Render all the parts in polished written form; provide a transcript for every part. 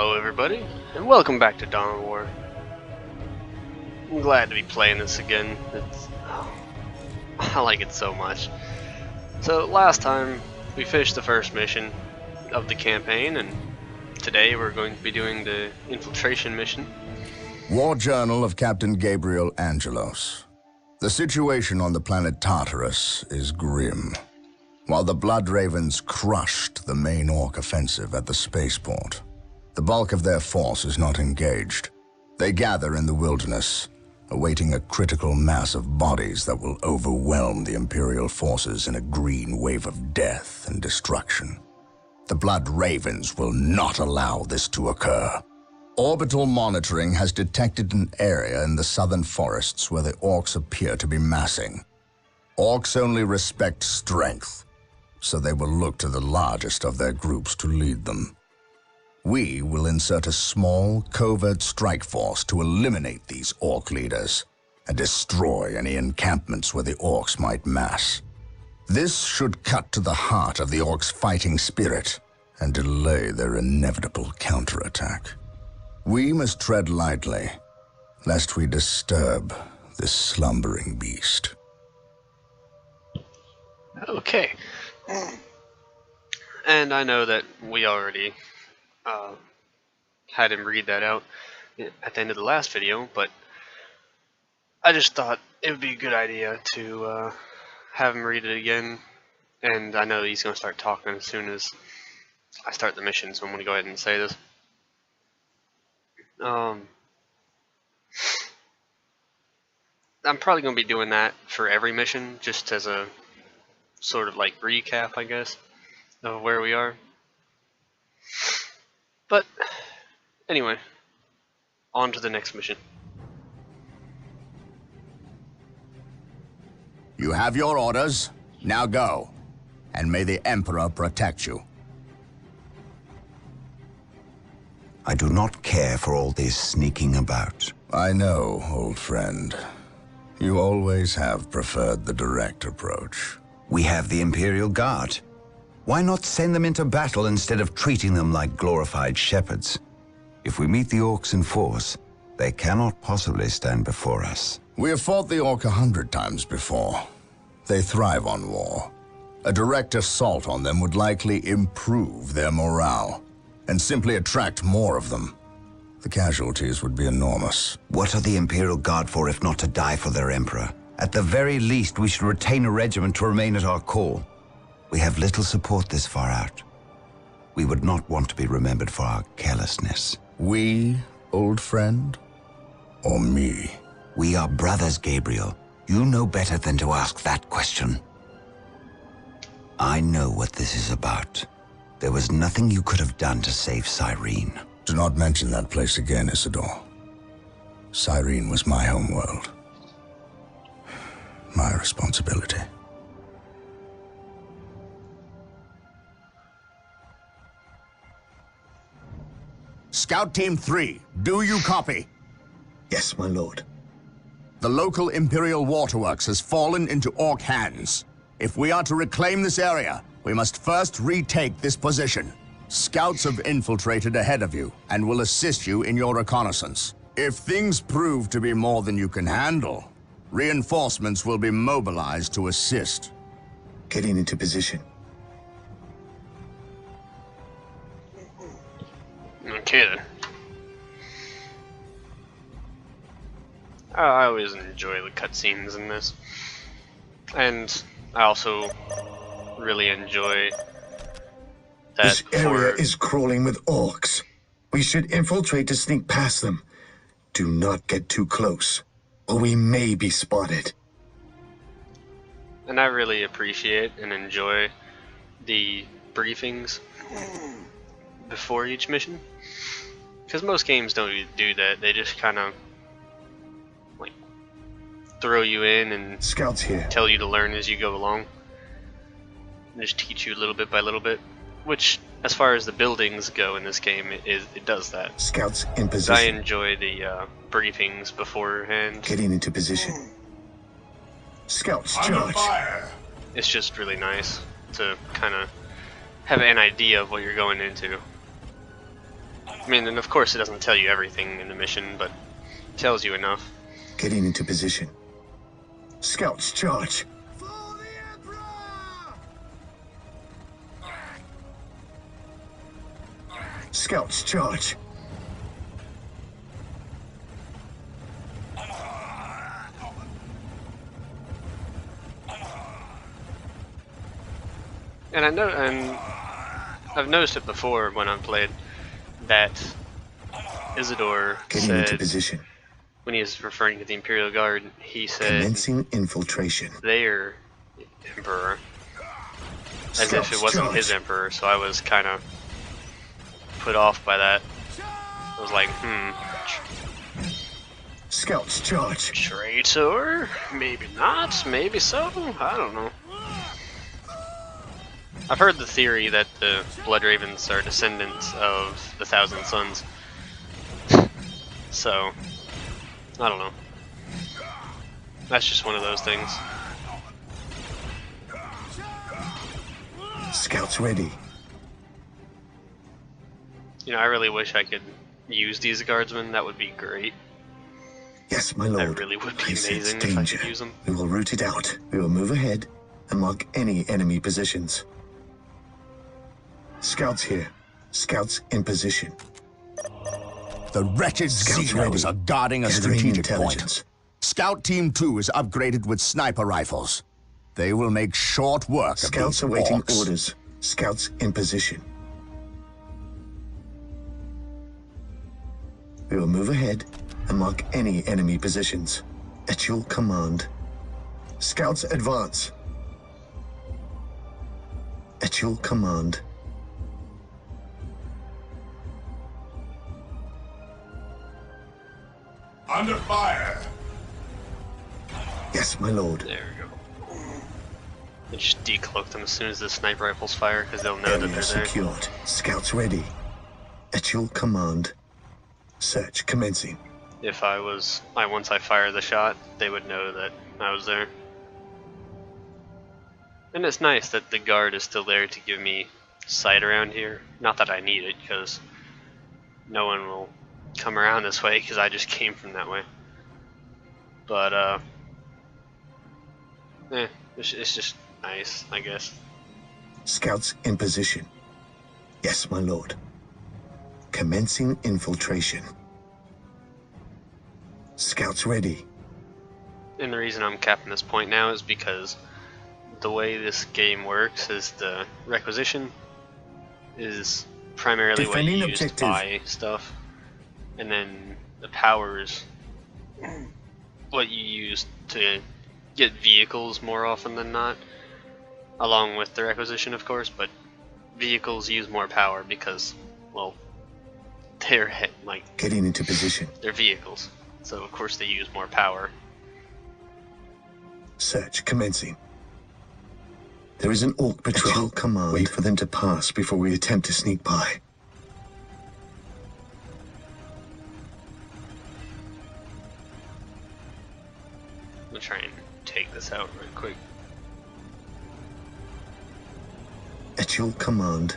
Hello everybody, and welcome back to Dawn War. I'm glad to be playing this again. I like it so much. So last time we finished the first mission of the campaign, and today we're going to be doing the infiltration mission. War Journal of Captain Gabriel Angelos. The situation on the planet Tartarus is grim. While the Blood Ravens crushed the main Orc offensive at the spaceport, the bulk of their force is not engaged. They gather in the wilderness, awaiting a critical mass of bodies that will overwhelm the Imperial forces in a green wave of death and destruction. The Blood Ravens will not allow this to occur. Orbital monitoring has detected an area in the southern forests where the Orcs appear to be massing. Orcs only respect strength, so they will look to the largest of their groups to lead them. We will insert a small, covert strike force to eliminate these Orc leaders and destroy any encampments where the Orcs might mass. This should cut to the heart of the Orcs' fighting spirit and delay their inevitable counterattack. We must tread lightly, lest we disturb this slumbering beast. Okay. And I know that we already had him read that out at the end of the last video, but I just thought it would be a good idea to have him read it again. And I know he's going to start talking as soon as I start the mission, so I'm going to go ahead and say this. I'm probably going to be doing that for every mission, just as a sort of like recap, I guess, of where we are. But anyway, on to the next mission. You have your orders. Now go. And may the Emperor protect you. I do not care for all this sneaking about. I know, old friend. You always have preferred the direct approach. We have the Imperial Guard. Why not send them into battle instead of treating them like glorified shepherds? If we meet the Orcs in force, they cannot possibly stand before us. We have fought the Orc 100 times before. They thrive on war. A direct assault on them would likely improve their morale and simply attract more of them. The casualties would be enormous. What are the Imperial Guard for if not to die for their Emperor? At the very least, we should retain a regiment to remain at our core. We have little support this far out. We would not want to be remembered for our carelessness. We, old friend? Or me? We are brothers, Gabriel. You know better than to ask that question. I know what this is about. There was nothing you could have done to save Cyrene. Do not mention that place again, Isidore. Cyrene was my homeworld. My responsibility. Scout Team 3, do you copy? Yes, my lord. The local Imperial waterworks has fallen into Orc hands. If we are to reclaim this area, we must first retake this position. Scouts have infiltrated ahead of you and will assist you in your reconnaissance. If things prove to be more than you can handle, reinforcements will be mobilized to assist. Getting into position. Okay then. I always enjoy the cutscenes in this. And I also really enjoy that this area is crawling with Orcs. We should infiltrate to sneak past them. Do not get too close, or we may be spotted. And I really appreciate and enjoy the briefings before each mission, because most games don't do that. They just kind of like throw you in and Scouts here. Tell you to learn as you go along, and just teach you little bit by little bit. Which, as far as the buildings go in this game, it does that. Scouts in position. I enjoy the briefings beforehand. Getting into position. Scouts charge. It's just really nice to kind of have an idea of what you're going into. I mean, and of course it doesn't tell you everything in the mission, but it tells you enough. Getting into position. Scouts, charge! Scouts, charge! And I've noticed it before when I've played that Isidore Getting into said, position. when he was referring to the Imperial Guard, he said Commencing infiltration. their Emperor, as Scouts, if it wasn't charge. his Emperor, so I was kind of put off by that. I was like, Scouts, charge! traitor? Maybe not, maybe so, I don't know. I've heard the theory that the Blood Ravens are descendants of the Thousand Sons. So, I don't know. That's just one of those things. Scouts ready. You know, I really wish I could use these guardsmen. That would be great. Yes, my lord. That really would be I sense amazing if I danger. could use them. We will root it out. We will move ahead and mark any enemy positions. Scouts here. Scouts in position. The wretched Scouts Xenos ready. are guarding a Gathering strategic point. intelligence. Scout Team 2 is upgraded with sniper rifles. They will make short work Scouts of these awaiting orcs. orders. Scouts in position. We will move ahead and mark any enemy positions. At your command. Scouts advance. At your command. Under fire! Yes, my lord. There we go. And just decloak them as soon as the sniper rifles fire, because they'll know that Area they're there. secured. Scouts ready. At your command. Search commencing. If I was, once I fire the shot, they would know that I was there. And it's nice that the guard is still there to give me sight around here. Not that I need it, because no one will come around this way, because I just came from that way. But, it's just nice, I guess. Scouts in position. Yes, my lord. Commencing infiltration. Scouts ready. And the reason I'm capping this point now is because the way this game works is the requisition is primarily what Defending you use to objective. buy stuff, and then the powers what you use to get vehicles more often than not, along with the requisition, of course. But vehicles use more power because, well, they're Getting into position. they're vehicles, so of course they use more power. Search commencing. There is an orc patrol. At your command. Wait for them to pass before we attempt to sneak by. I'm gonna try and take this out real quick. At your command.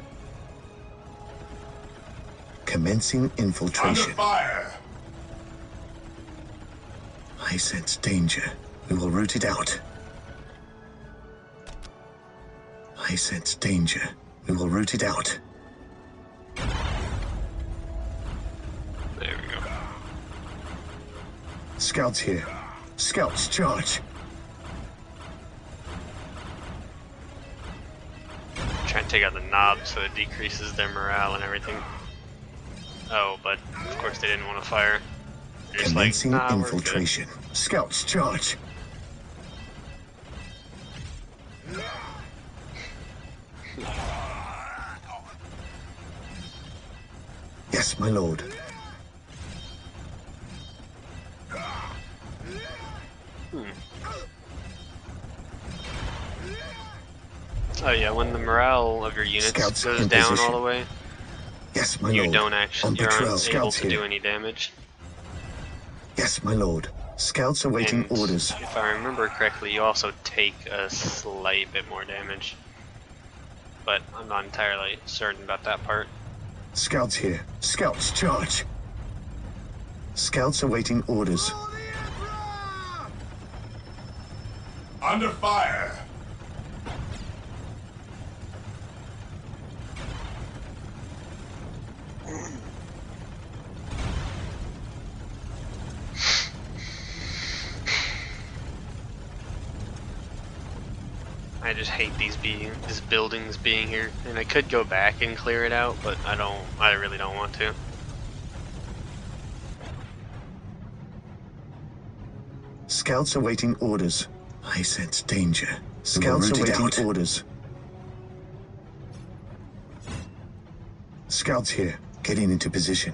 Commencing Under infiltration. fire! I sense danger. We will root it out. I sense danger. We will root it out. There we go. Scouts here. Scouts charge. Try and take out the knob so it decreases their morale and everything. Oh, but of course they didn't want to fire. They're just like, Commencing nah, we're good. infiltration. Scouts charge. Yes, my lord. Oh yeah, when the morale of your units Scouts goes in down position. all the way, Yes, my you lord. don't actually, On you're patrol. unable Scouts to do here. any damage. Yes, my lord. Scouts awaiting And orders. if I remember correctly, you also take a slight bit more damage. But I'm not entirely certain about that part. Scouts here. Scouts, charge. Scouts awaiting orders. Under fire! I just hate these buildings being here, and I could go back and clear it out, but I really don't want to. Scouts awaiting orders. I sense danger. Scouts awaiting orders. Scouts here, getting into position.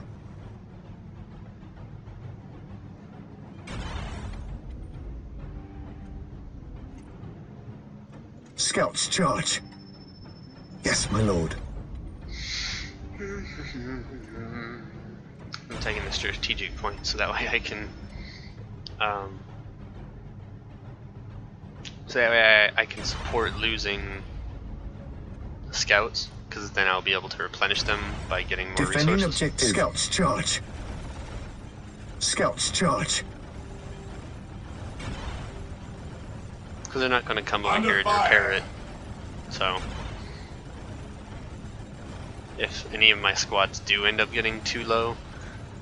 Scouts, charge. Yes, my lord. I'm taking the strategic point so that way I can, I can support losing the scouts, because then I'll be able to replenish them by getting more Defending resources. objective. Scouts, charge. Scouts, charge. Because they're not going to come over Under here and fire. repair it. So, if any of my squads do end up getting too low,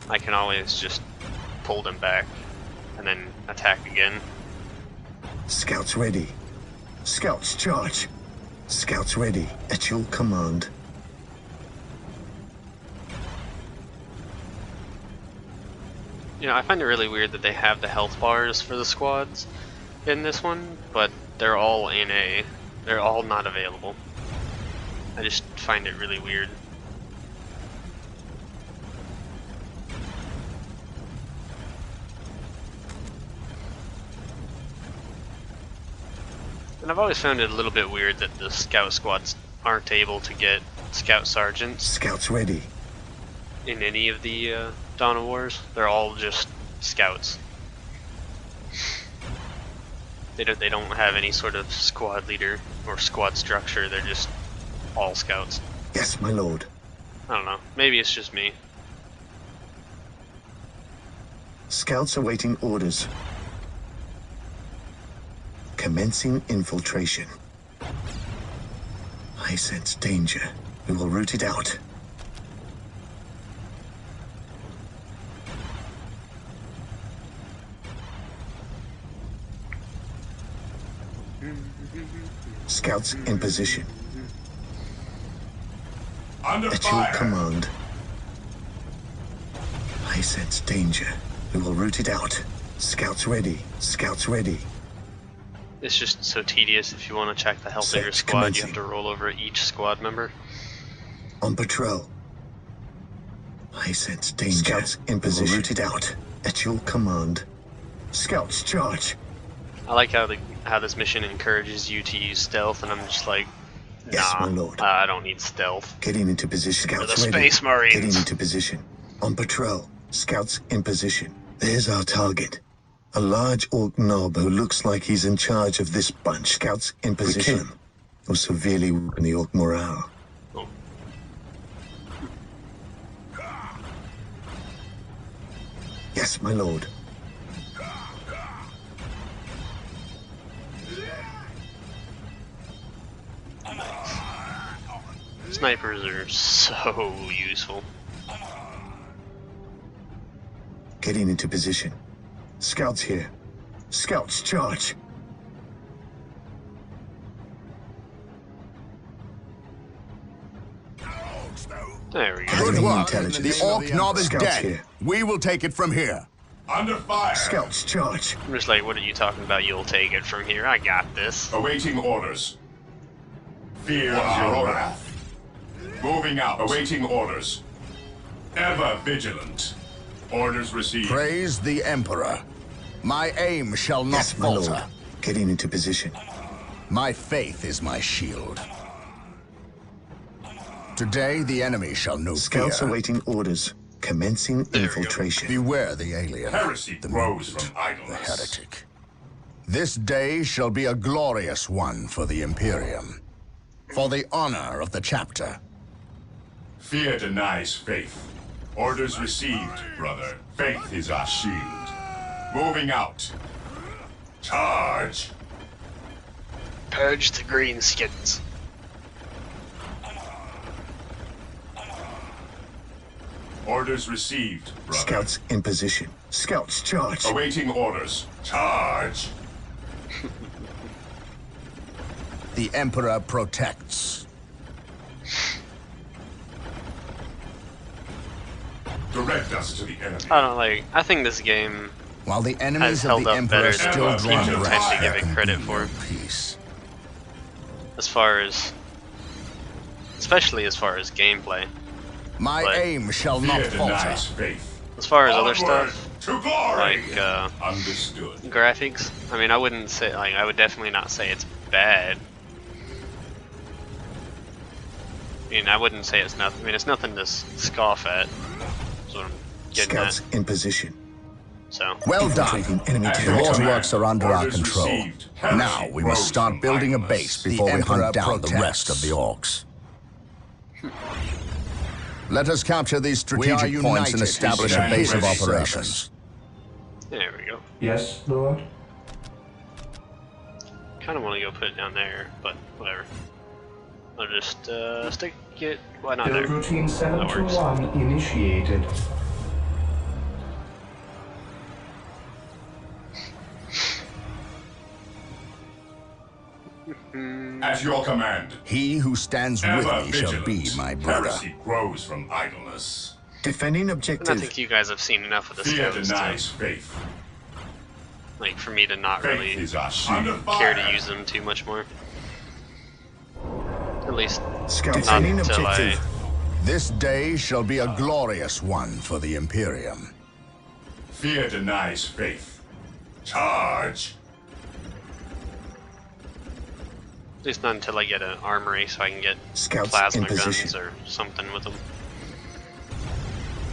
I can always just pull them back and then attack again. Scouts ready. Scouts, charge. Scouts ready. At your command. You know, I find it really weird that they have the health bars for the squads in this one, but they're all they're all not available. I just find it really weird. And I've always found it a little bit weird that the scout squads aren't able to get scout sergeants Scouts ready. in any of the Dawn of Wars. They're all just scouts. They don't have any sort of squad leader or squad structure. They're just all scouts. Yes, my lord. I don't know. Maybe it's just me. Scouts awaiting orders. Commencing infiltration. I sense danger. We will root it out. Scouts in position. Under At your fire! command. I sense danger. We will root it out. Scouts ready. Scouts ready. It's just so tedious. If you want to check the health of your Set squad, you commencing. have to roll over each squad member. On patrol. I sense danger. Scouts in position. We will root it out. At your command. Scouts charge. I like how this mission encourages you to use stealth, and I'm just like, nah, Yes, my lord. I don't need stealth. Getting into position. We're Scouts the ready. Space Marines. Getting into position. On patrol. Scouts in position. There's our target. A large orc knob who looks like he's in charge of this bunch. Scouts in position. Or severely weaken the orc morale. Oh. Yes, my lord. Snipers are so useful. Getting into position. Scouts here. Scouts charge. There we go. Good Gathering work. intelligence. The orc knob is Scouts dead. here. We will take it from here. Under fire! Scouts charge. I'm just like, what are you talking about? You'll take it from here. I got this. Awaiting orders. Fear your wrath. Moving out. Awaiting orders. Ever vigilant. Orders received. Praise the Emperor. My aim shall not Yes, my lord. falter. Getting into position. My faith is my shield. Today the enemy shall know Scouts fear. awaiting orders. Commencing we go. infiltration. Beware the alien, Heresy the grows mutant, from the idleness. heretic. This day shall be a glorious one for the Imperium. For the honor of the chapter. Fear denies faith. Orders received, brother. Faith is our shield. Moving out. Charge! Purge the greenskins. Orders received, brother. Scouts in position. Scouts charge. Awaiting orders. Charge! The Emperor protects. Direct us to the enemy. I think this game While the has enemies of held the up Emperor better still than draw people breath, tend to give there it can credit be for. no peace. Especially as far as gameplay. My But aim shall not Fear falter. denies faith. As far as other Onward stuff, to glory. like Understood. graphics, I mean, I wouldn't say, I would definitely not say it's bad. I mean, I wouldn't say it's nothing. I mean, it's nothing to scoff at. That's what I'm getting Scouts at. in position. So, Well done. Infiltrating enemy At The your territory. command. waterworks are under our Orders control. received. Now Heresy we must grows start from building a idleness. base before we Emperor hunt down the protects. rest of the orcs. Let us capture these strategic points and establish a base of operations. there we go. Yes, Lord. Kind of want to go put it down there, but whatever. I'll just stick it. Why not there? Build routine That works. 721 initiated. At your command. He who stands with Ever me shall vigilant. be my brother. Heresy grows from idleness. Defending And I objective. think you guys have seen enough of the Fear scouts denies to, faith. like, for me to not Faith really is our shield. care to use them too much more. At least Scouts not defending until I. objective. This day shall be a glorious one for the Imperium. Fear denies faith. Charge! At least not until I get an armory so I can get Scouts plasma in position. guns or something with them.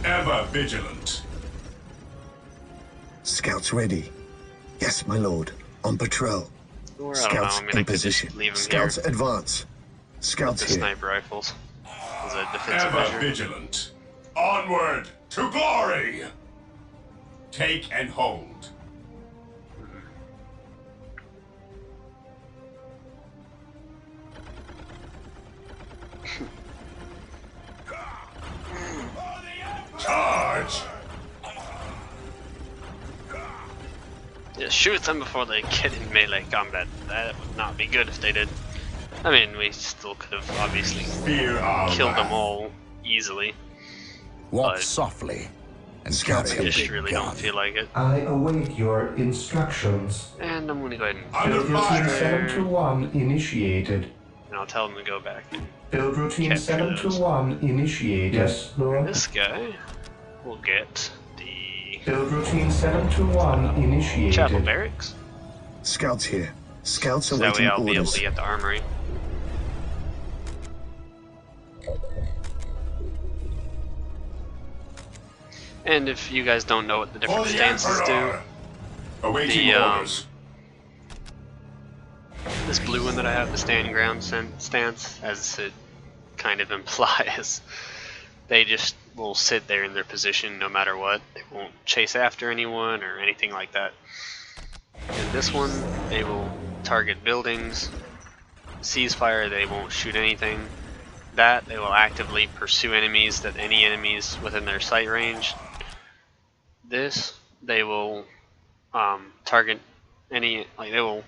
Ever vigilant. Scouts ready. Yes, my lord. On patrol. Or I don't know, Scouts I mean, I in could just position. leave them Scouts here advance. with Scouts the here. sniper rifles as a defensive Ever measure. vigilant. Onward to glory. Take and hold. Charge! Yeah, shoot them before they get in melee combat. That would not be good if they did. I mean, we still could have obviously Fear our killed them wrath. all easily. Walk But- softly and Scouts carry I a just big really gun. don't feel like it. I await your instructions. And I'm gonna go ahead and, Under Build routine fire. 721 initiated. and I'll tell them to go back. Build routine Capture 721 initiated. Yes, Lord. This guy will get the Build routine 721 initiated. chapel barracks. Scouts here. Scouts So that way awaiting I'll be able orders. to get the armory. And if you guys don't know what the For different the stances do, Emperor. Awaiting The, orders. this blue one that I have, the stand ground stance, as it kind of implies, they just will sit there in their position no matter what. They won't chase after anyone or anything like that. In this one, they will target buildings. Ceasefire, they won't shoot anything. That, they will actively pursue enemies, that any enemies within their sight range. This, they will target any, like they will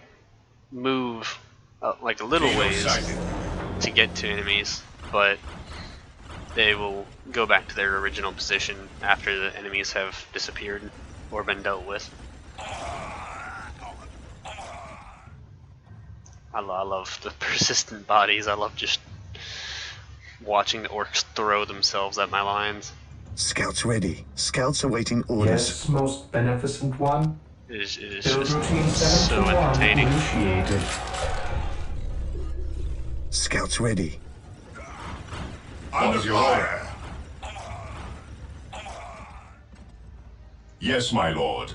move like a little Kilo ways sighted. to get to enemies, but they will go back to their original position after the enemies have disappeared or been dealt with. I love the persistent bodies. I love just watching the orcs throw themselves at my lines. Scouts ready. Scouts awaiting orders. Yes, most beneficent one. It is Build just routine so 721 entertaining. initiated. Scouts ready. Under fire. Yes, my lord.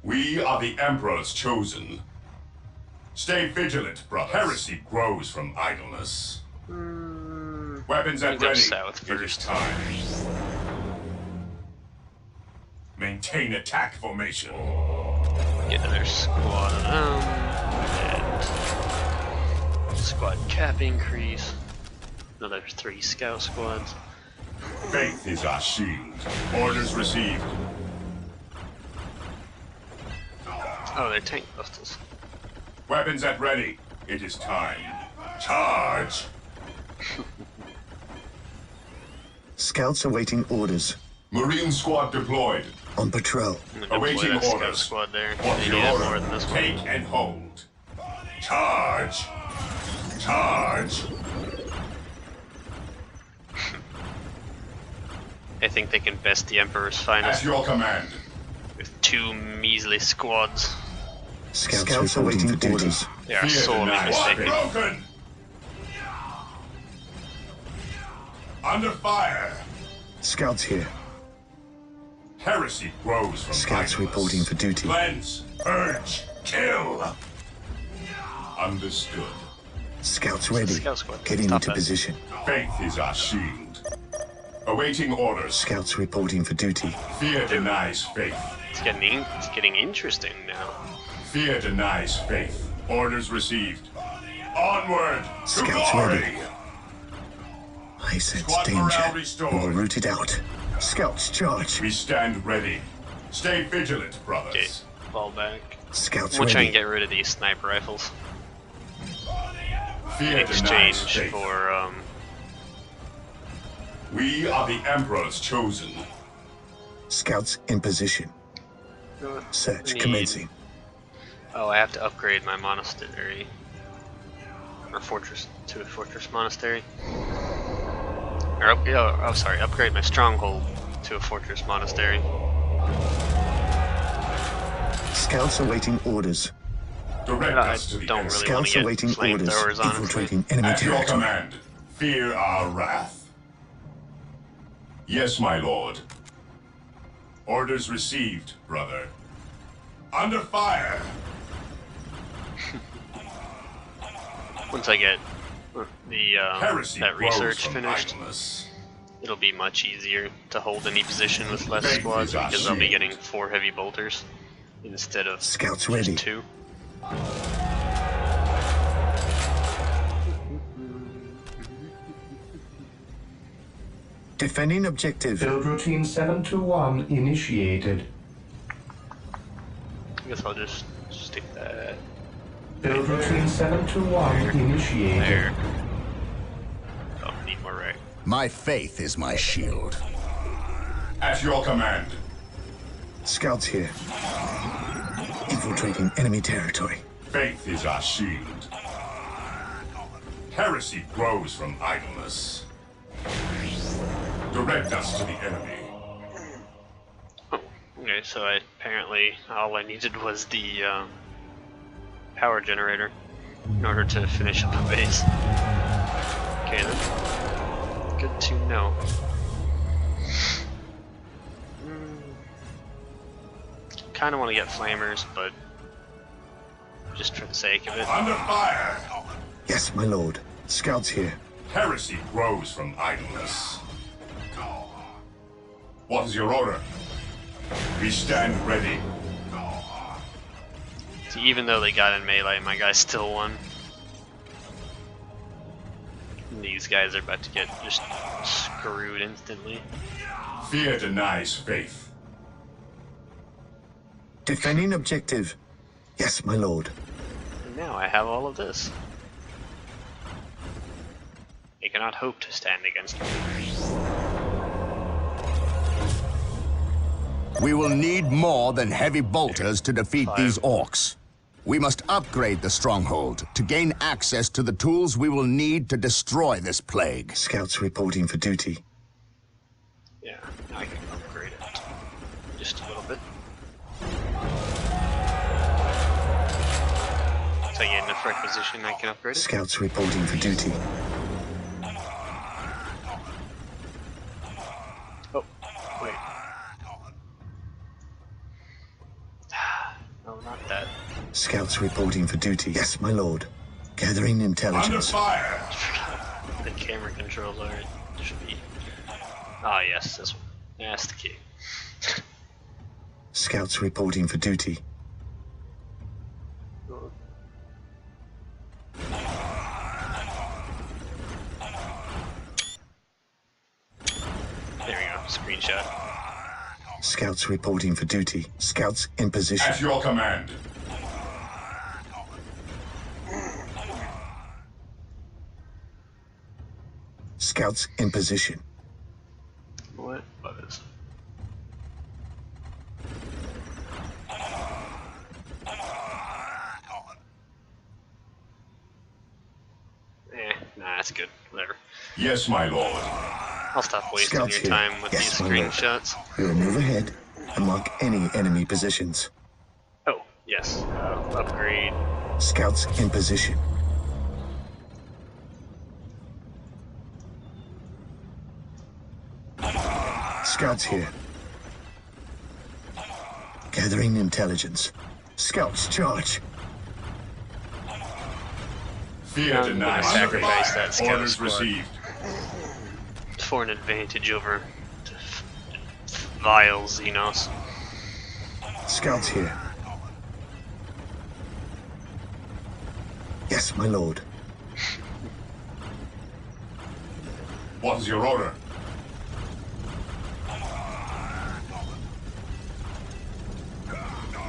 We are the Emperor's chosen. Stay vigilant, brother. Heresy grows from idleness. Weapons at Go ready. south It is first. time. Maintain attack formation. Get another squad of them. And squad cap increase. Another 3 scout squads. Faith is our shield. Orders received. Oh, they're tank busters. Weapons at ready. It is time. Charge! Scouts awaiting orders. Marine squad deployed. On patrol. I'm gonna Awaiting deploy that scout orders. squad there. What's They your need it order? more than this one. Take and hold. Charge! Charge! I think they can best the Emperor's At finest your command. with 2 measly squads. Scouts awaiting orders. They are Fear sorely denied. mistaken. Broken! Under fire. Scouts here. Heresy grows from Scouts idleness. reporting for duty. Cleanse, purge, kill. Understood. Scouts ready. Scout squad. Getting Stop into that. position. Faith is our shield. Awaiting orders. Scouts reporting for duty. Fear denies faith. It's getting interesting now. Fear denies faith. Orders received. Onward to Scouts glory. ready. I sense Squad morale danger. restored. We will root it out. Scouts charge. We stand ready. Stay vigilant, Okay, brothers. fall back. Scouts I'm gonna try and ready. get rid of these sniper rifles Fear in denies exchange faith. for We are the Emperor's chosen. Scouts in position. Search need- commencing. Oh, I have to upgrade my monastery or fortress to a fortress monastery. Or sorry, upgrade my stronghold to a fortress monastery. Scouts awaiting orders. Direct I us to the don't enemy. really want Scouts to get awaiting orders. flamethrowers on. Infiltrating enemy At your territory. command, fear our wrath. Yes, my lord. Orders received, brother. Under fire. Once I get the Heresy that grows research from finished, idleness. it'll be much easier to hold any position with less Faith squads is our because I'll be shield. getting 4 heavy bolters instead of Scouts just ready. 2. Defending objective. Build routine 721 initiated. I guess I'll just stick that Build routine 721 initiated. there. Oh, need more right. My faith is my shield. At your command. Scouts here. Infiltrating enemy territory. Faith is our shield. Heresy grows from idleness. Direct us to the enemy. Oh, okay, so apparently all I needed was the power generator in order to finish up the base. Okay then. Good to know. Kind of want to get flamers, but just for the sake of it. Under fire. Yes, my lord. Scouts here. Heresy grows from idleness. What is your order? We stand ready. See, even though they got in melee, my guy still won. And these guys are about to get just screwed instantly. Fear denies faith. Defending objective. Yes, my lord. And now I have all of this. They cannot hope to stand against me. We will need more than heavy bolters to defeat 5. these orcs. We must upgrade the stronghold to gain access to the tools we will need to destroy this plague. Scouts reporting for duty. Yeah, now I can upgrade it. Just a little bit. So I get in the correct position, I can upgrade it. Scouts reporting for duty. Oh, wait. No, not that. Scouts reporting for duty. Yes, my lord. Gathering Under intelligence. fire. The camera controls are. It should be. Ah, yes, this one. That's the key. Scouts reporting for duty. There we go. Screenshot. Scouts reporting for duty. Scouts in position. At your command. Scouts in position. What was? Nah, that's good. Whatever. Yes, my lord. I'll stop wasting Scouts your here. time with Yes, these my lord. screenshots. We'll move ahead and mark any enemy positions. Oh, yes. Upgrade. Scouts in position. Scouts here. Gathering intelligence. Scouts charge. Fear I'm gonna denied. sacrifice that scout Orders squad. received. For an advantage over vile Xenos. Scouts here. Yes, my lord. What is your order?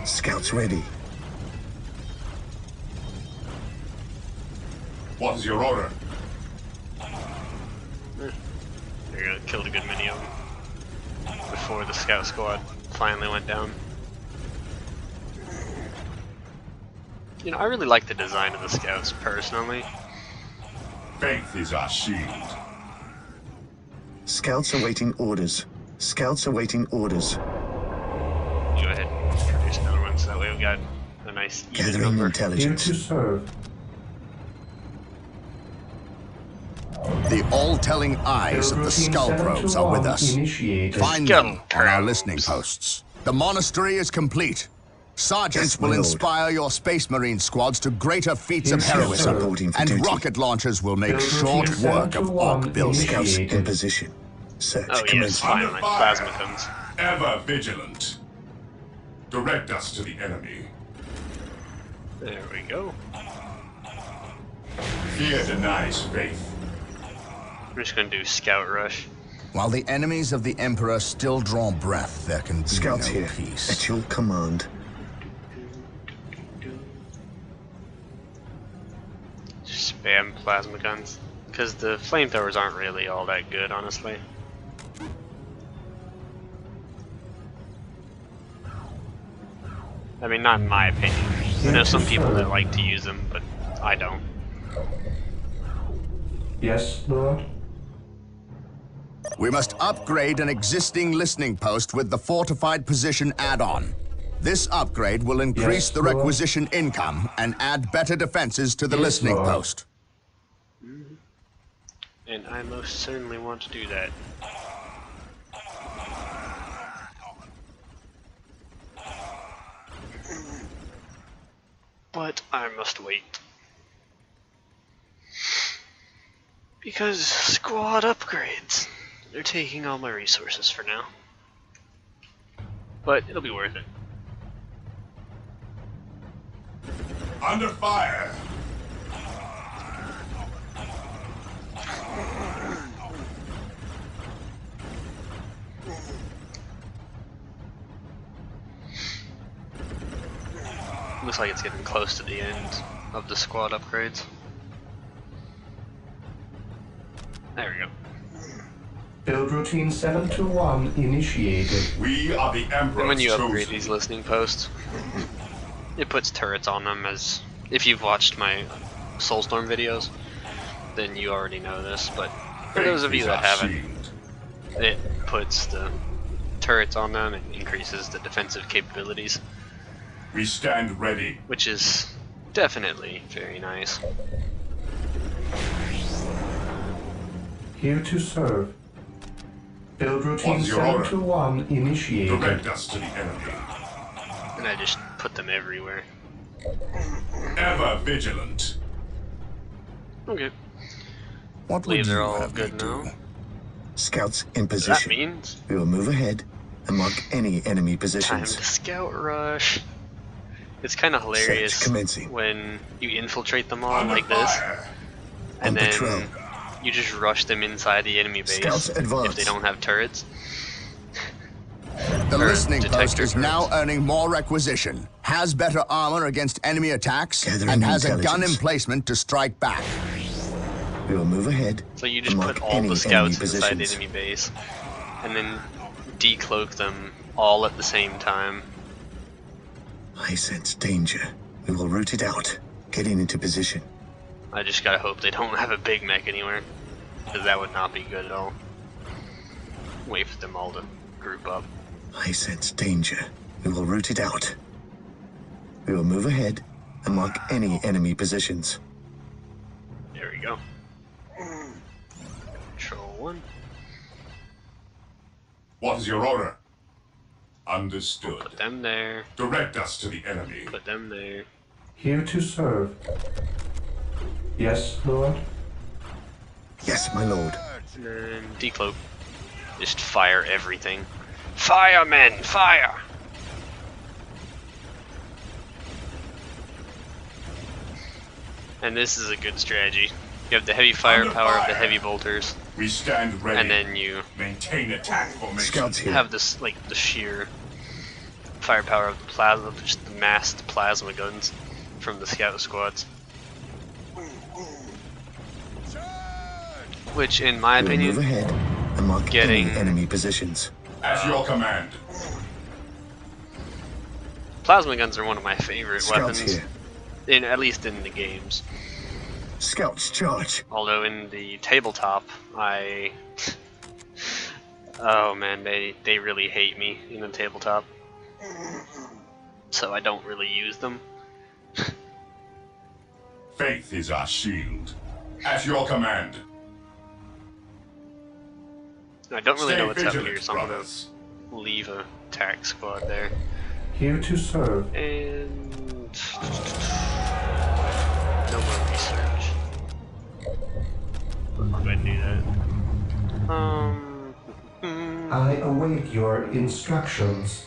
Scouts ready. What is your order? They're gonna kill a good many of them before the scout squad finally went down. You know, I really like the design of the scouts personally. Faith is our shield. Scouts awaiting orders. Scouts awaiting orders. Go ahead and produce another one so that way we got a nice even Gathering number. Here intelligence. to serve. The all-telling eyes of the skull probes are with us. Initiated. Find Skull them on our probes. listening posts. The monastery is complete. Sergeants Yes, my will lord. inspire your Space Marine squads to greater feats of Yes, heroism, sir. Reporting for and duty. rocket launchers will make Build short routine work of 721 Orc building. Scouts in initiated. position. Search Oh yes, commencing. finally, Under fire. plasma guns. Ever vigilant. Direct us to the enemy. There we go. Fear denies faith. We're just gonna do scout rush. While the enemies of the Emperor still draw breath, there can be Scouts no here. peace. At your command. Just spam plasma guns. Because the flamethrowers aren't really all that good, honestly. I mean, not in my opinion. I know some people that like to use them, but I don't. Yes, Lord. We must upgrade an existing listening post with the fortified position add-on. This upgrade will increase Yes, the Lord. requisition income and add better defenses to the Yes, listening Lord. post. And I most certainly want to do that. But I must wait. Because squad upgrades. They're taking all my resources for now. But it'll be worth it. Under fire. Looks like it's getting close to the end of the squad upgrades. There we go. Build routine 721 initiated. We are the Emperor's And when you upgrade chosen. these listening posts, it puts turrets on them. As if you've watched my Soulstorm videos, then you already know this, but for those of you that haven't, it puts the turrets on them and increases the defensive capabilities, We stand ready. which is definitely very nice. Here to serve. Build routine What's your order? 721 initiated. Direct us to the enemy. And I just put them everywhere. Ever vigilant. Okay. What believe would they're you all have me good do? now. Scouts in That position. means We will move ahead and mark any enemy time positions. to scout rush. It's kind of hilarious Search commencing. when you infiltrate them all Under like this, fire. and On then patrol. you just rush them inside the enemy base Scouts advance. if they don't have turrets. The Or listening post detector is now turrets. earning more requisition, has better armor against enemy attacks, Gathering and has a gun intelligence. emplacement to strike back. We will move ahead So you and just mark put all any the enemy scouts inside the positions. enemy base, and then decloak them all at the same time. I sense danger. We will root it out. Getting into position. I just gotta hope they don't have a big mech anywhere, because that would not be good at all. Wait for them all to group up. I sense danger. We will root it out. We will move ahead and mark any enemy positions. There we go. Control 1. What is your order? Understood. Put them there. Direct us to the enemy. Put them there. Here to serve. Yes, Lord? Yes, my lord. And then decloak. Just fire everything. Fire, men! Fire! And this is a good strategy. You have the heavy firepower of the heavy bolters, We stand ready. and then you Maintain attack formation. Scouts here. have this, like, the sheer firepower of the plasma, just the massed plasma guns from the scout squads. Which, in my We will move opinion, ahead and mark getting- any enemy positions. At your command. plasma guns are one of my favorite Scouts weapons, here. at least in the games. Scouts charge. Although in the tabletop, oh man, they really hate me in the tabletop. So I don't really use them. Faith is our shield. At your command. I don't really Stay know what's up vigilant, here, so I'm gonna brothers. leave a attack squad there. Here to serve. And no more research. I'll go ahead and do that. I await your instructions.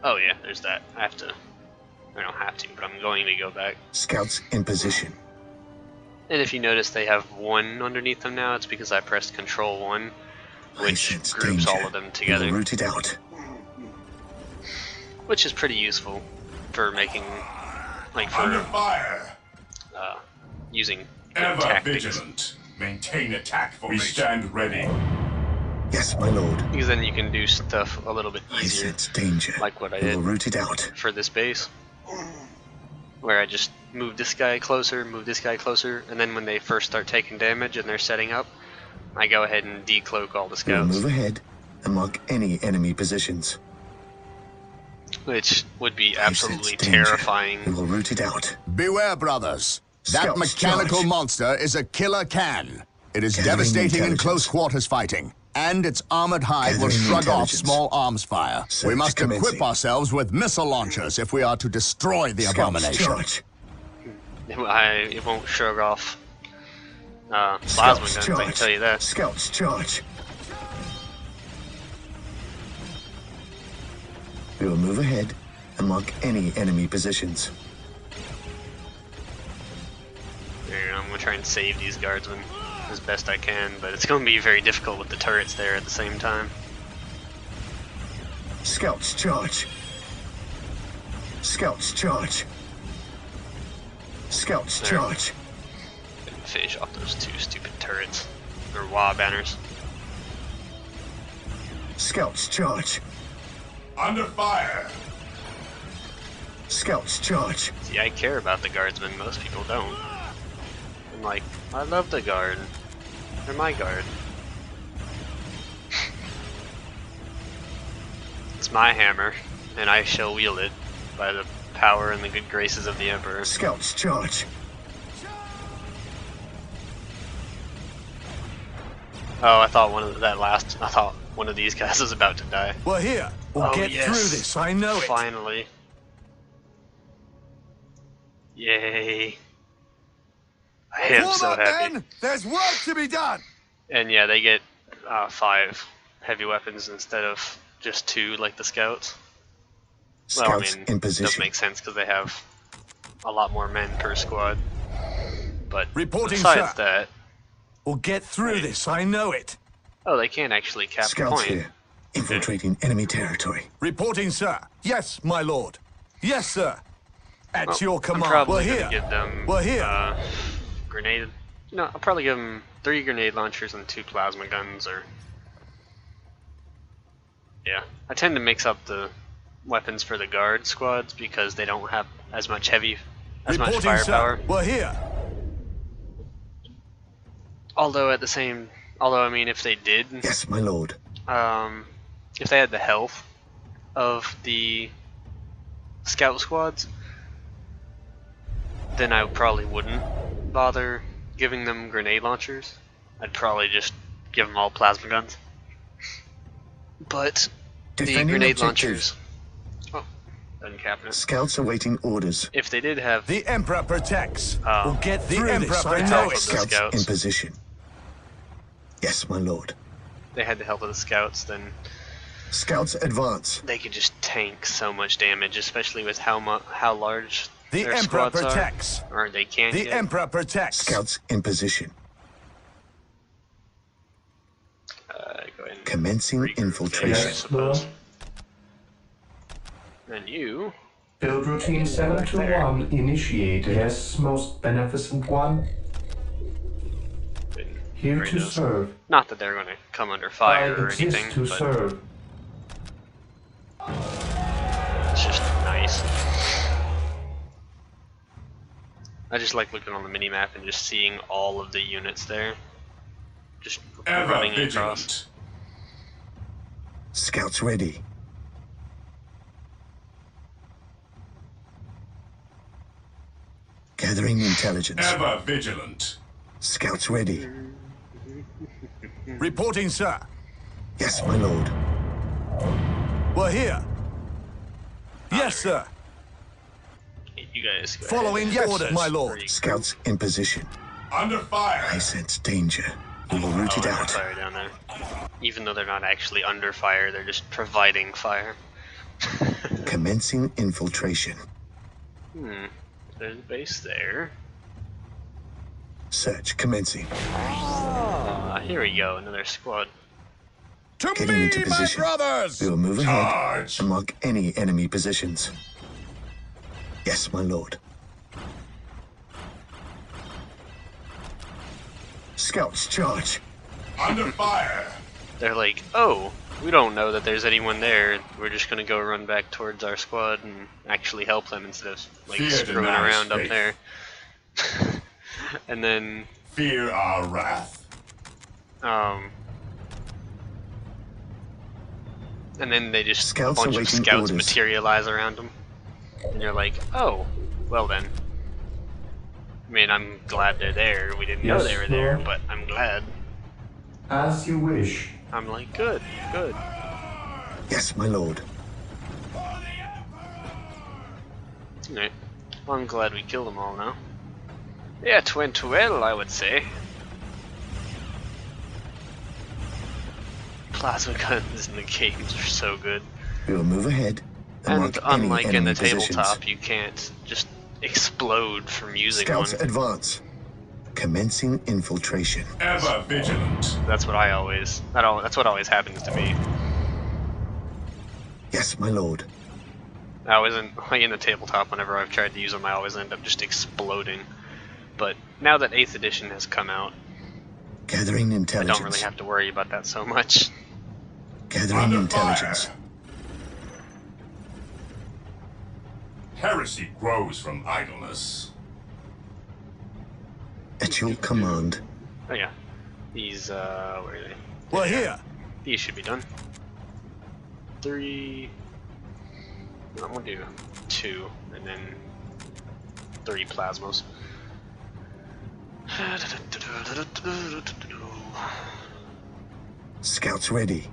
Oh yeah, there's that. I don't have to, but I'm going to go back. Scouts in position. And if you notice they have 1 underneath them now, it's because I pressed Control 1, I which sense groups danger. all of them We will together, root it out. which is pretty useful for making, like, Under for fire. using good Ever tactics. vigilant. Maintain attack formation. We stand ready. Yes, my lord. Because then you can do stuff a little bit I easier, sense danger. like what I We will did root it out. for this base, where I just move this guy closer, and then when they first start taking damage and they're setting up, I go ahead and decloak all the We will scouts, move ahead and mark any enemy positions. which would be I absolutely sense danger. We terrifying. will root it out. Beware, brothers. That Scouts mechanical charge. monster is a killer can. It is Gathering devastating in intelligence. close quarters fighting, and its armored hide will Gathering shrug off intelligence. small arms fire. We Search must commencing. equip ourselves with missile launchers if we are to destroy the Scouts abomination. charge. It won't shrug off plasma Scouts guns, I charge. can tell you that. Scouts charge. We will move ahead and mark any enemy positions. There, I'm gonna try and save these guardsmen as best I can, but it's gonna be very difficult with the turrets there at the same time. Scouts charge. Scouts charge. Scouts There. charge. Finish off those 2 stupid turrets, or WA banners. Scouts charge. Under fire. Scouts charge. See, I care about the guardsmen, most people don't. I'm like, I love the guard. They're my guard. It's my hammer, and I shall wield it by the power and the good graces of the Emperor. Scouts charge. Oh, I thought one of these guys was about to die. We're here. We'll Oh, get yes. through this. I know it. Finally. Yay. I am Form so up, happy. men! There's work to be done! And yeah, they get 5 heavy weapons instead of just 2 like the scouts. Well, I Scouts mean, in it does position. make sense because they have a lot more men per squad. But Reporting, besides sir. that, We'll get through this, I know it. oh, they can't actually cap the Scouts point. here. Infiltrating enemy territory. Reporting, sir. Yes, my lord. Yes, sir. At Well, your I'm command. probably We're gonna here. give them We're here. grenade. No, I'll probably give them 3 grenade launchers and 2 plasma guns, or yeah. I tend to mix up the weapons for the guard squads because they don't have as much much Reporting, firepower. sir. We're here. Although I mean, if they did, Yes, my lord. if they had the health of the scout squads, then I probably wouldn't bother giving them grenade launchers. I'd probably just give them all plasma guns. But the Defending grenade objective. launchers, oh, uncap it. Scouts awaiting orders. If they did have The Emperor protects. Oh. We'll get The through Emperor this, I know protects. it. The Scouts scouts. in position. Yes, my lord. they had the help of the scouts, then Scouts advance. they could just tank so much damage, especially with how large The their Emperor squads protects. are, or they can The get. Emperor protects. Scouts in position. Go ahead and Commencing regroup there, I infiltration. suppose. And you, Build routine 721 initiated. Yes, most beneficent one. been Here great to to us. serve. Not that they're going to come under I fire or exist anything, to but serve. it's just nice. I just like looking on the minimap and just seeing all of the units there. Just Ever running across. vigilant. Scouts ready. Gathering intelligence. Ever vigilant. Scouts ready. Reporting, sir. Yes, my lord. We're here. Yes, sir. You guys go Following ahead. orders, my lord. Scouts in position. Under fire. I sense danger. We will root it Under out. fire down there. Even though they're not actually under fire, they're just providing fire. Commencing infiltration. There's a base there. Search commencing. Ah, here we go, another squad. To Getting me, into my position. brothers! We will move ahead Charge. and mark any enemy positions. Yes, my lord. Scouts charge. Under fire. They're like, oh, we don't know that there's anyone there. We're just gonna go run back towards our squad and actually help them instead of like Fear screwing denies around up faith. there. And then, Fear our wrath. and then they just Scouts a bunch of awaiting scouts orders. materialize around them, and you're like, oh, well then. I mean, I'm glad they're there. We didn't know Yes, they were there, Lord. but I'm glad. As you wish. I'm like, good, good. Yes, my lord. Alright. Well, I'm glad we killed them all now. Yeah, it went well, I would say. Plasma guns in the games are so good. We will move ahead and, And mark any unlike in enemy the positions. tabletop, you can't just explode from using Scouts one. advance. Commencing infiltration. Ever vigilant. That's what I always. That's what always happens to me. Yes, my lord. I always like in the tabletop. Whenever I've tried to use them, I always end up just exploding. But now that 8th edition has come out, Gathering I intelligence. don't really have to worry about that so much. Gathering Under intelligence. fire. Heresy grows from idleness. At your command. Oh yeah, these where are they? We're here. These should be done. 3. I'm gonna do 2 and then 3 plasmas. Scouts ready.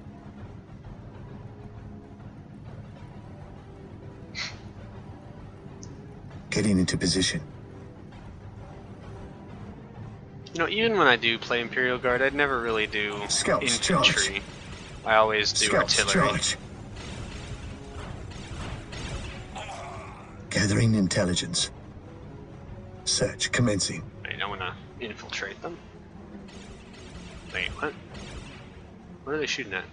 Getting into position. You know, even when I do play Imperial Guard, I'd never really do Scouts infantry. I always do Scouts artillery. charge. Gathering intelligence. Search commencing. Wait, I want to infiltrate them. Wait, what? What are they shooting at?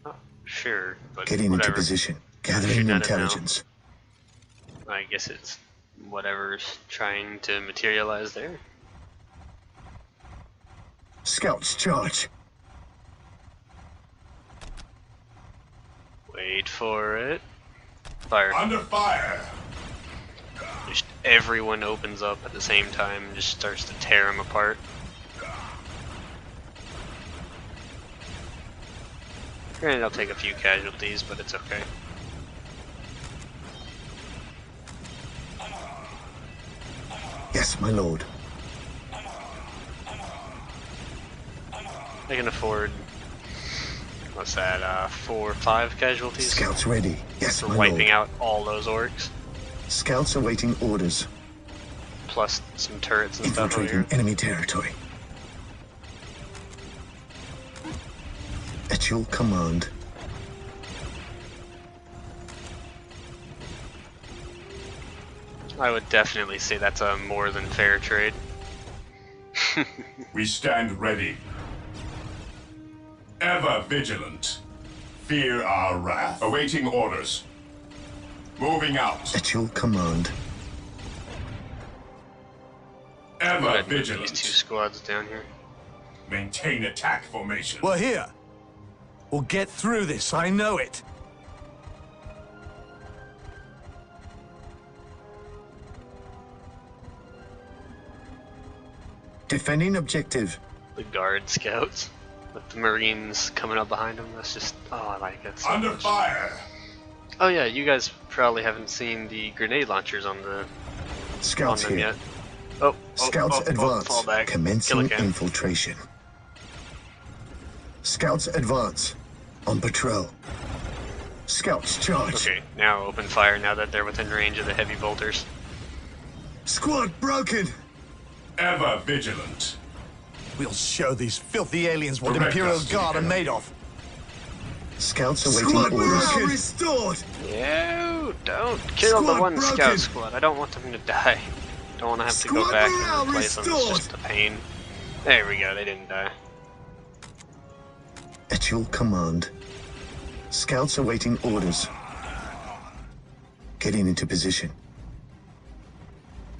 Oh, sure, but Getting whatever. into position. Gathering Shooting at it now. intelligence. I guess it's whatever's trying to materialize there. Scouts charge. Wait for it. Fire. Under fire! Just everyone opens up at the same time and just starts to tear them apart. Granted, I'll take a few casualties, but it's okay. Yes, my lord. I can afford, what's that, 4 or 5 casualties Scouts ready. Yes, for my wiping lord. out all those orcs, Scouts awaiting orders. plus some turrets and stuff over Infiltrating here. enemy territory. At your command. I would definitely say that's a more than fair trade. We stand ready. Ever vigilant. Fear our wrath. Awaiting orders. Moving out. At your command. Go Ever ahead and move these 2 vigilant. squads down here. Maintain attack formation. We're here. We'll get through this, I know it. Defending objective. The guard scouts with the marines coming up behind them. That's just, oh, I like it so Under much. fire. Oh yeah, you guys probably haven't seen the grenade launchers on Scouts them here. yet. Oh, Scouts advance. fall back. Commencing Kill a can. infiltration. Scouts advance. On patrol. Scouts charge. Okay, now open fire now that they're within range of the heavy bolters. Squad broken. Ever vigilant. We'll show these filthy aliens what Direct Imperial us to the Guard are enemy. made of. Scouts awaiting orders. Restored. No, don't kill the Squad one broken. scout squad. I don't want them to die. Don't want to have to go Squad back morale and replace them. It's restored. just a pain. There we go, they didn't die. At your command. Scouts awaiting orders. Getting into position.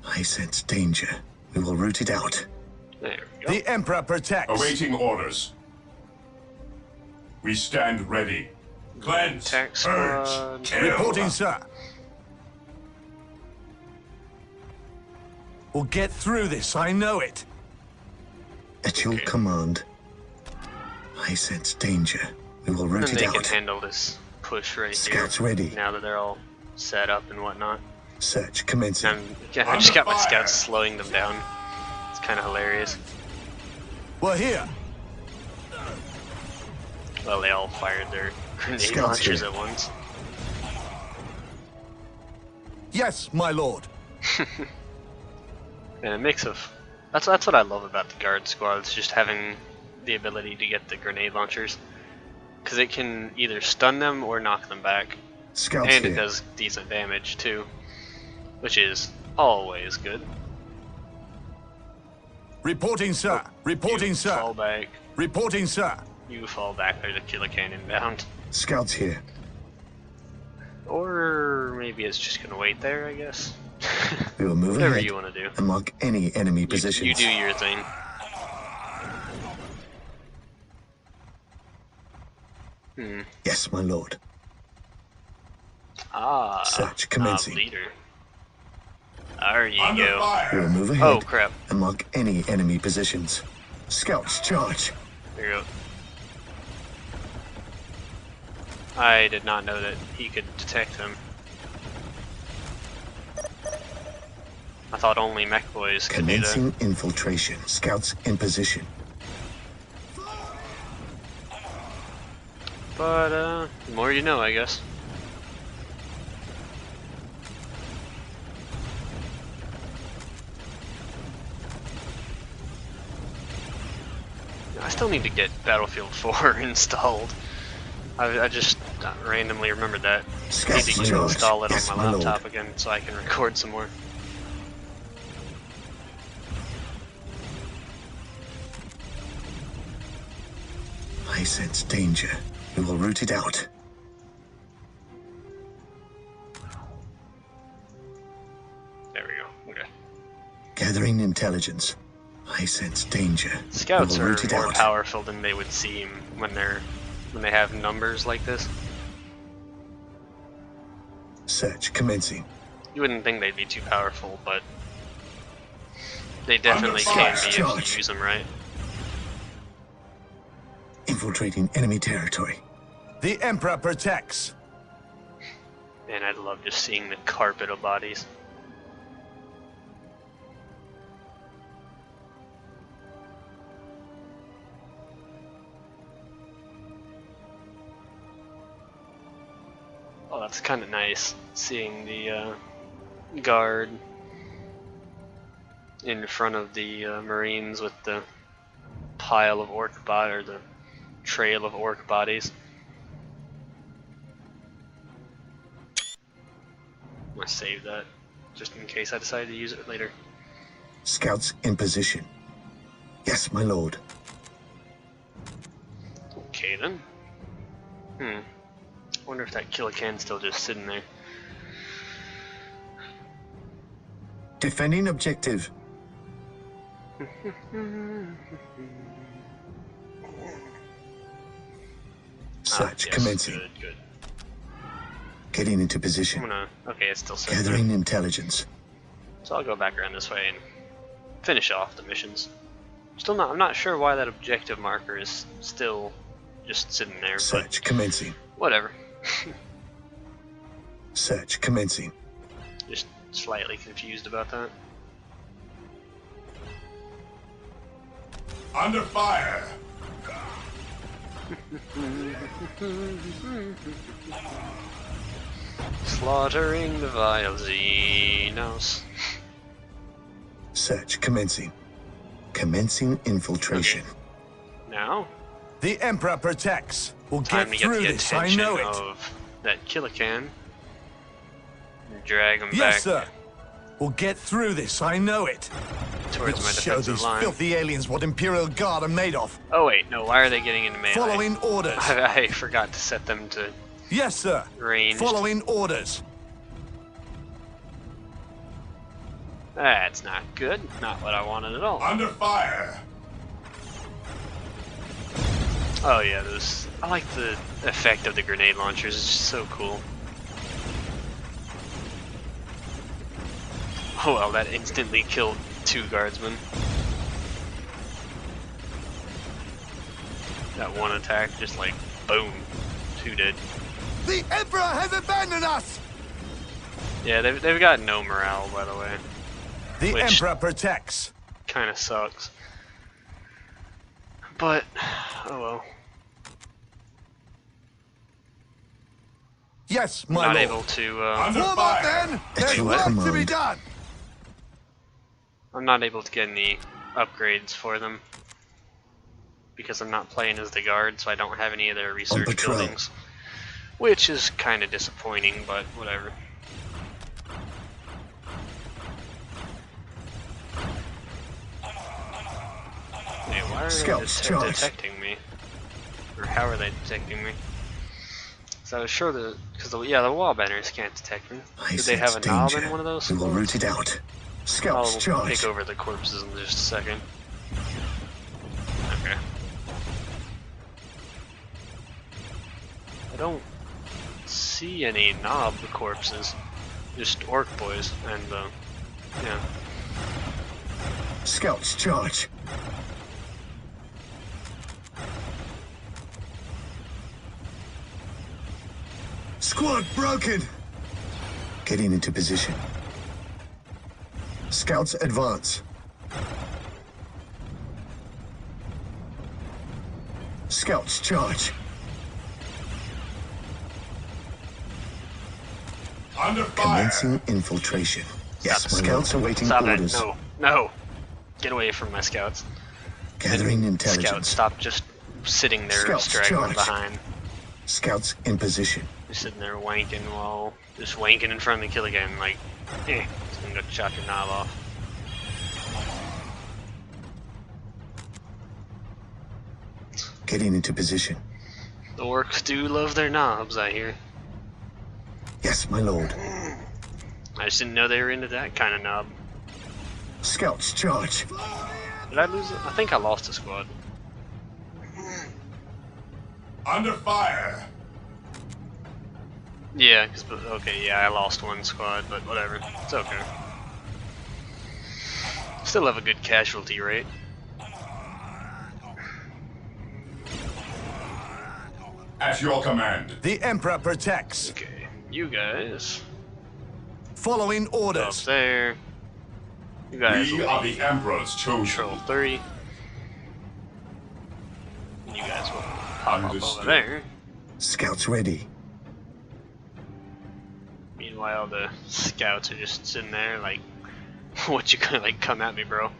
I sense danger. We will root it out. There we go. The Emperor protects. Awaiting orders. We stand ready. Cleanse. Attack Purge. squad. Kill. Reporting, sir. We'll get through this, I know it. At your command. I sense danger. We will root And it they can out. handle this push right Scouts here. ready. Now that they're all set up and whatnot. Search commencing. I just got my Under fire. scouts slowing them down. It's kind of hilarious. We're here. Well, they all fired their grenade Scouts launchers here. at once. Yes, my lord. And a mix of... That's what I love about the guard squads, just having the ability to get the grenade launchers. Because it can either stun them or knock them back. Scouts And it here. does decent damage too. Which is always good. Reporting, sir. Reporting, You sir. fall back. Reporting, sir. You fall back, there's a killer cannon bound. Scouts here. Or maybe it's just gonna wait there, I guess. We will move Whatever ahead you want to do. and mark any enemy positions. You do your thing. Yes, my lord. Search Ah, commencing. leader. There you Under go. We will fire. move Oh ahead crap. and mark any enemy positions. Scouts charge. There you go. I did not know that he could detect them. I thought only mech boys could do that. Commencing infiltration. Scouts in position. But, the more you know, I guess. still need to get Battlefield 4 installed. I just randomly remembered that. I need to install it on my laptop again so I can record some more. I sense danger. We will root it out. There we go. Okay. Gathering intelligence. I sense danger. Scouts are more powerful than they would seem when they have numbers like this. Search commencing. You wouldn't think they'd be too powerful, but they definitely can be if you use them right. Infiltrating enemy territory. The Emperor protects. Man, I'd love just seeing the carpet of bodies. Oh, that's kind of nice, seeing the guard in front of the Marines with the pile of orc bodies, or the trail of orc bodies. I'm gonna save that, just in case I decide to use it later. Scouts in position. Yes, my lord. Okay then. Wonder if that Killican's still just sitting there. Defending objective. Search yes, commencing. Good. Getting into position. Okay, it's still sitting Gathering there. intelligence. So I'll go back around this way and finish off the missions. I'm not sure why that objective marker is still just sitting there. Search commencing. Whatever. Search commencing. Just slightly confused about that. Under fire! Slaughtering the vile Xenos. Search commencing. Commencing infiltration. Okay. Now, The Emperor protects. We'll time get to get through the this, I attention know it. of that Killican. Drag him Yes, back sir. We'll get through this, I know it. towards my Let's show defensive these line. filthy aliens what Imperial Guard are made of. Oh wait, no, why are they getting into melee? Following orders. I forgot to set them to Yes, sir. ranged. Following orders. That's not good. Not what I wanted at all. Under fire! Oh yeah, I like the effect of the grenade launchers. It's just so cool. Oh well, that instantly killed 2 guardsmen. That one attack, just like boom, 2 dead. The Emperor has abandoned us! Yeah, they've got no morale, by the way. The Which- Emperor protects. Kind of sucks. But oh well. Yes, my Not lord. able to. Under Warm up fire! then! There's your work to be command. done! I'm not able to get any upgrades for them because I'm not playing as the guard, so I don't have any of their research patrol. buildings, which is kind of disappointing, but whatever. Hey, why are Scouts, they charge. detecting me? Or how are they detecting me? So I was sure that, because the wall banners can't detect me. I Did they have a sense knob danger. in one of those? We will root it out. Scouts I'll charge. pick over the corpses in just a second. Okay. I don't see any knob corpses. Just orc boys and yeah. Scouts charge. Squad broken. Getting into position. Scouts advance. Scouts charge. Under fire! Commencing infiltration. Yes, Stop it. scouts awaiting Stop orders. that. No. No. Get away from my scouts. Gathering Scouts, intelligence. stop just sitting there Scouts, straggling charge. behind. Scouts in position. Just sitting there wanking while just wanking in front of the kill again, like, it's gonna go chop your knob off. Getting into position. The orcs do love their knobs, I hear. Yes, my lord. I just didn't know they were into that kind of knob. Scouts, charge. Did I lose it? I think I lost a squad. Under fire! Yeah, okay, yeah, I lost one squad, but whatever. It's okay. Still have a good casualty rate. At your command. The Emperor protects. Okay, you guys Following up orders. there. You guys We will are the Emperor's chosen. control 3. You guys will pop up over Understood. there. Scouts ready. Meanwhile, the scouts are just sitting there like, what, you gonna like come at me, bro?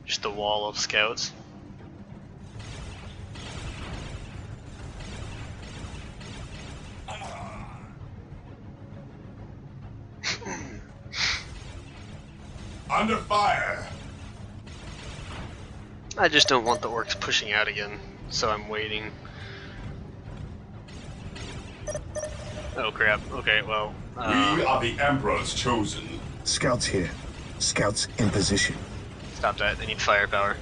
Just a wall of scouts. Under fire! I just don't want the orcs pushing out again, so I'm waiting. Oh crap, okay, well, We are the Emperor's chosen. Scouts here. Scouts in position. stop that, they need firepower.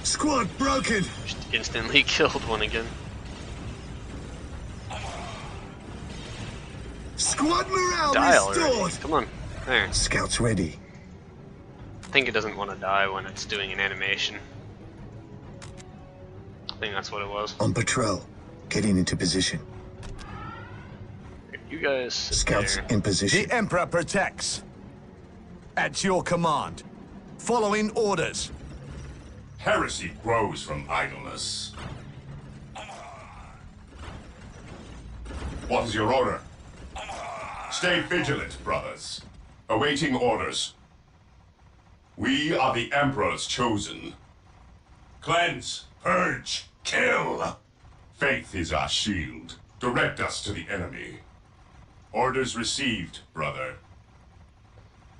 Squad broken! Just instantly killed one again. Squad morale Die already, restored! come on, there. Scouts ready. I think it doesn't want to die when it's doing an animation. I think that's what it was. On patrol. Getting into position. You guys sit Scouts there. in position. The Emperor protects. At your command. Following orders. Heresy grows from idleness. What is your order? Stay vigilant, brothers. Awaiting orders. We are the Emperor's chosen. Cleanse, purge, kill! Faith is our shield. Direct us to the enemy. Orders received, brother.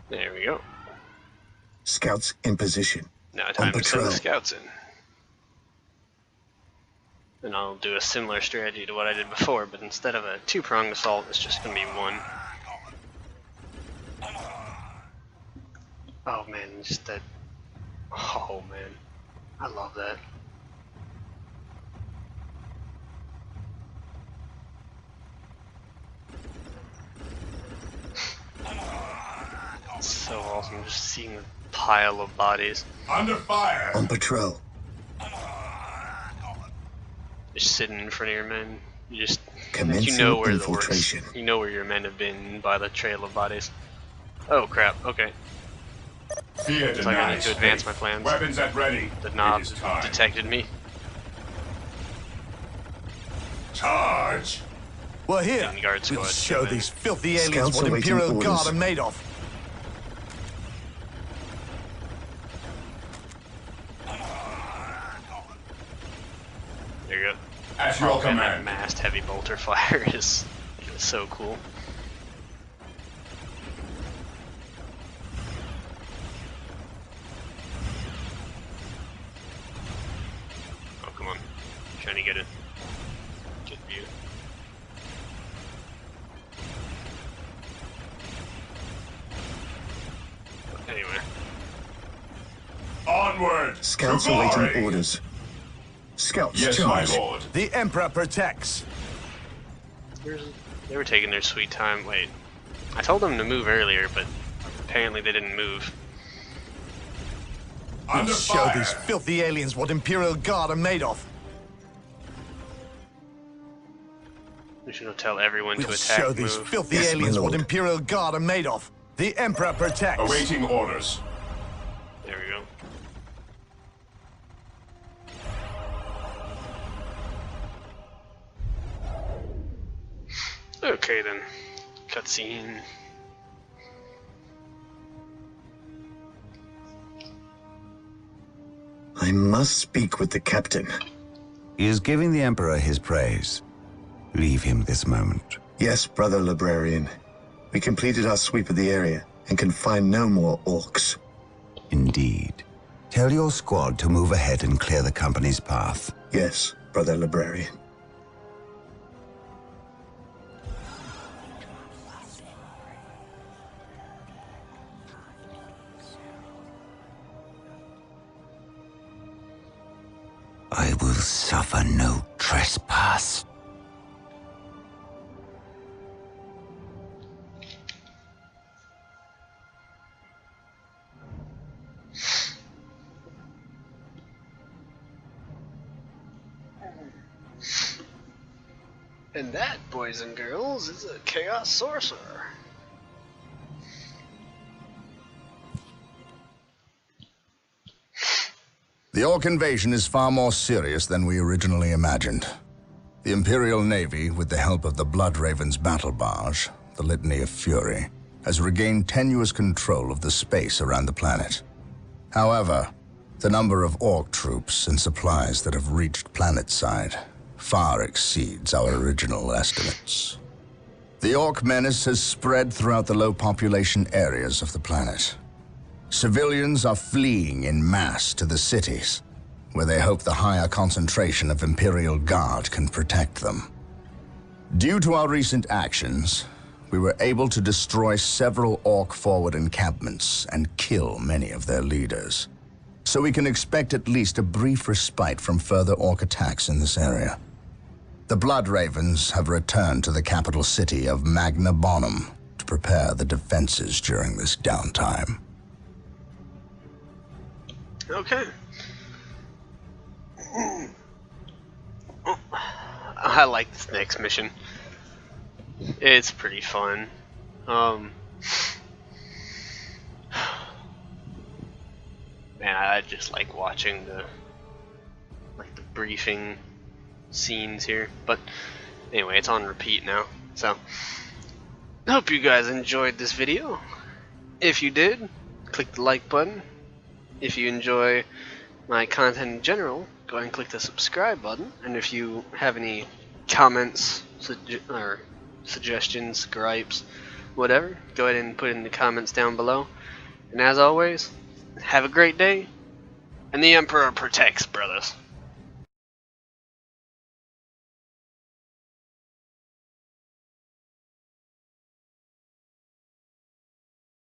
There we go. Scouts in position. Now time to send patrol. the scouts in. And I'll do a similar strategy to what I did before, but instead of a two-pronged assault, it's just going to be one. Oh man, just that... Oh man, I love that. It's so awesome just seeing the pile of bodies. Under fire! On patrol. Just sitting in front of your men. You just... Commencing you know where the infiltration. orcs... You know where your men have been by the trail of bodies. Oh crap, okay. Fear Looks like I need denies to advance faith. my plans. Weapons at ready. The knob It is time. detected me. Charge! We're here. Didn't guard We'll squad show come in. these filthy aliens Scouts what awaiting Imperial orders. Guard are made of. There you go. At your And that command. massed heavy bolter fire is so cool. Oh come on, trying to get a good view. Anyway, Onward! Scouts to glory! awaiting orders. Scouts Yes, my charge. lord. The Emperor protects. they were taking their sweet time. Wait, I told them to move earlier, but apparently they didn't move. Under Show fire! these filthy aliens what Imperial Guard are made of. We should tell everyone We'll to attack. show these Move. filthy Yes, my aliens what lord. Imperial Guard are made of. The Emperor protects. Awaiting orders. There we go. Okay then. Cutscene. I must speak with the captain. He is giving the Emperor his praise. Leave him this moment. Yes, brother librarian. We completed our sweep of the area and can find no more orcs. Indeed. Tell your squad to move ahead and clear the company's path. Yes, brother librarian. I will suffer no trespass. And that, boys and girls, is a Chaos Sorcerer. The Orc invasion is far more serious than we originally imagined. The Imperial Navy, with the help of the Blood Raven's battle barge, the Litany of Fury, has regained tenuous control of the space around the planet. However, the number of Orc troops and supplies that have reached planetside far exceeds our original estimates. The Orc menace has spread throughout the low-population areas of the planet. Civilians are fleeing en masse to the cities, where they hope the higher concentration of Imperial Guard can protect them. Due to our recent actions, we were able to destroy several Orc forward encampments and kill many of their leaders. So we can expect at least a brief respite from further Orc attacks in this area. The Blood Ravens have returned to the capital city of Magna Bonum to prepare the defenses during this downtime. Okay. I like this next mission. It's pretty fun. Man, I just like watching the briefing scenes here. But anyway, it's on repeat now. So I hope you guys enjoyed this video. If you did, click the like button. If you enjoy my content in general, go ahead and click the subscribe button. And if you have any comments or suggestions, gripes, whatever, go ahead and put it in the comments down below. And as always, have a great day, and the Emperor protects, brothers.